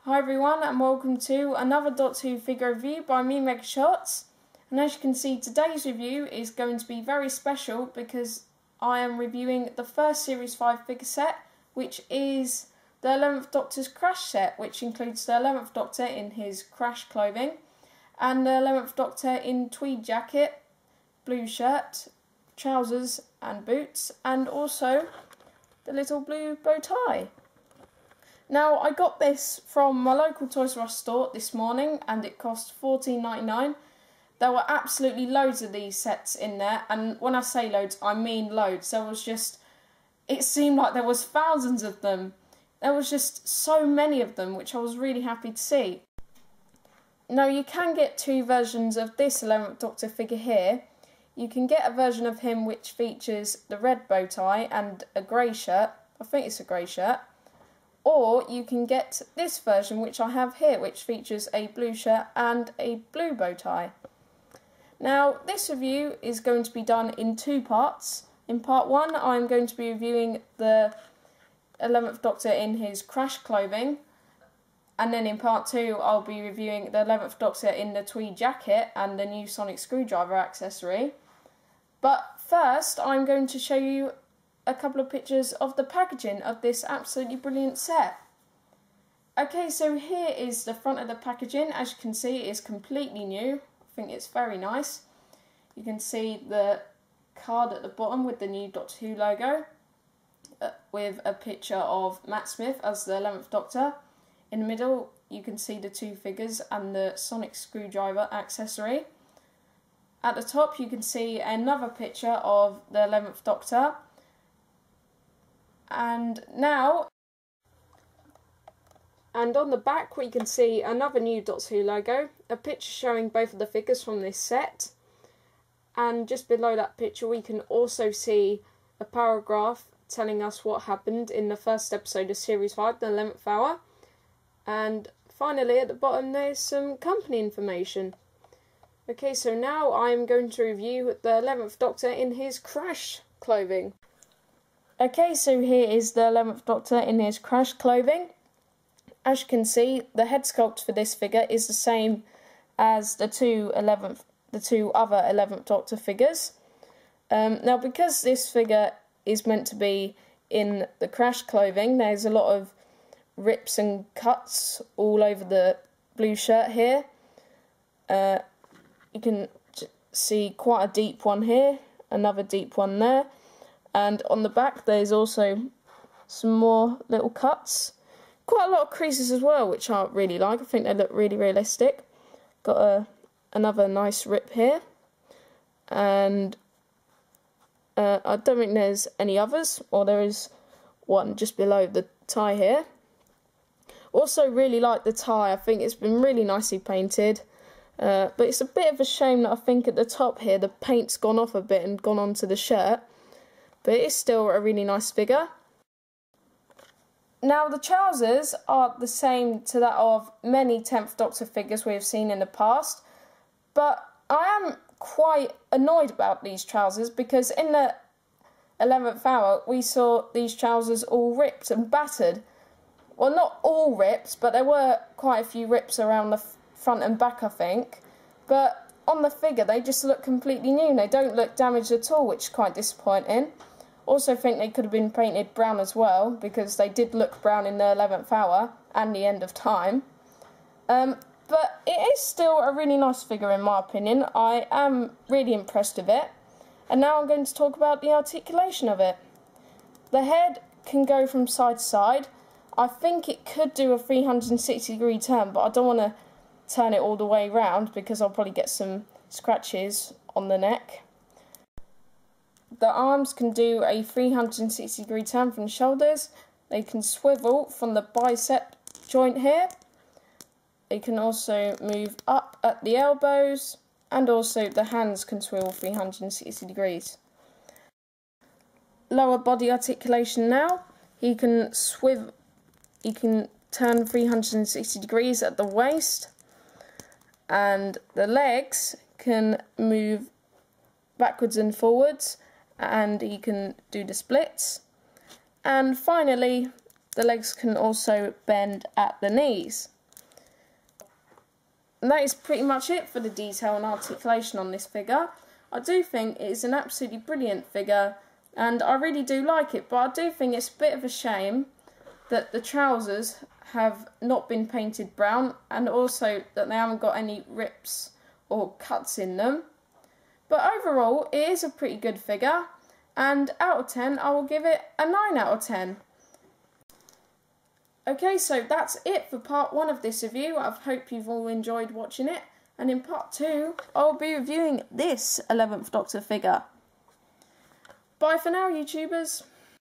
Hi everyone and welcome to another Doctor Who figure review by me, Meg Shots. And as you can see, today's review is going to be very special because I am reviewing the first Series 5 figure set, which is the 11th Doctor's Crash set, which includes the 11th Doctor in his Crash clothing and the 11th Doctor in tweed jacket, blue shirt, trousers and boots, and also the little blue bow tie. Now, I got this from my local Toys R Us store this morning and it cost $14.99. There were absolutely loads of these sets in there, and when I say loads, I mean loads. It seemed like there was thousands of them. There was just so many of them, which I was really happy to see. Now, you can get two versions of this 11th Doctor figure here. You can get a version of him which features the red bow tie and a grey shirt. I think it's a grey shirt. Or you can get this version, which I have here, which features a blue shirt and a blue bow tie. Now, this review is going to be done in two parts. In part one, I'm going to be reviewing the 11th Doctor in his Crash clothing. And then in part two, I'll be reviewing the 11th Doctor in the tweed jacket and the new sonic screwdriver accessory. But first, I'm going to show you a couple of pictures of the packaging of this absolutely brilliant set. Okay, so here is the front of the packaging. As you can see, it is completely new. I think it's very nice. You can see the card at the bottom with the new Doctor Who logo, with a picture of Matt Smith as the 11th Doctor. In the middle, you can see the two figures and the sonic screwdriver accessory. At the top, you can see another picture of the 11th Doctor. And on the back we can see another new Doctor Who logo, a picture showing both of the figures from this set, and just below that picture we can also see a paragraph telling us what happened in the first episode of Series 5, the 11th hour, and finally at the bottom there's some company information. Okay, so now I'm going to review the 11th Doctor in his Crash clothing. Okay, so here is the 11th Doctor in his Crash clothing. As you can see, the head sculpt for this figure is the same as the two other 11th Doctor figures. Now, because this figure is meant to be in the Crash clothing, there's a lot of rips and cuts all over the blue shirt here. You can see quite a deep one here, another deep one there. And on the back there's also some more little cuts. Quite a lot of creases as well, which I really like. I think they look really realistic. Got another nice rip here. And I don't think there's any others, or there is one just below the tie here. Also really like the tie. I think it's been really nicely painted. But it's a bit of a shame that I think at the top here the paint's gone off a bit and gone onto the shirt. But it is still a really nice figure. Now, the trousers are the same to that of many 10th Doctor figures we have seen in the past, but I am quite annoyed about these trousers because in the 11th hour we saw these trousers all ripped and battered. Well, not all ripped, but there were quite a few rips around the front and back, I think. But on the figure they just look completely new and they don't look damaged at all, which is quite disappointing. Also think they could have been painted brown as well, because they did look brown in the 11th hour and the end of time. But it is still a really nice figure in my opinion. I am really impressed with it. And now I'm going to talk about the articulation of it. The head can go from side to side. I think it could do a 360-degree turn, but I don't want to turn it all the way round because I'll probably get some scratches on the neck. The arms can do a 360-degree turn from the shoulders. They can swivel from the bicep joint here. They can also move up at the elbows, and also the hands can swivel 360 degrees. Lower body articulation now. He can turn 360 degrees at the waist, and the legs can move backwards and forwards, and he can do the splits. And finally, the legs can also bend at the knees. And that is pretty much it for the detail and articulation on this figure. I do think it is an absolutely brilliant figure, and I really do like it, but I do think it's a bit of a shame that the trousers have not been painted brown, and also that they haven't got any rips or cuts in them. But overall, it is a pretty good figure, and out of 10, I will give it a 9 out of 10. Okay, so that's it for part 1 of this review. I hope you've all enjoyed watching it, and in part 2, I'll be reviewing this 11th Doctor figure. Bye for now, YouTubers.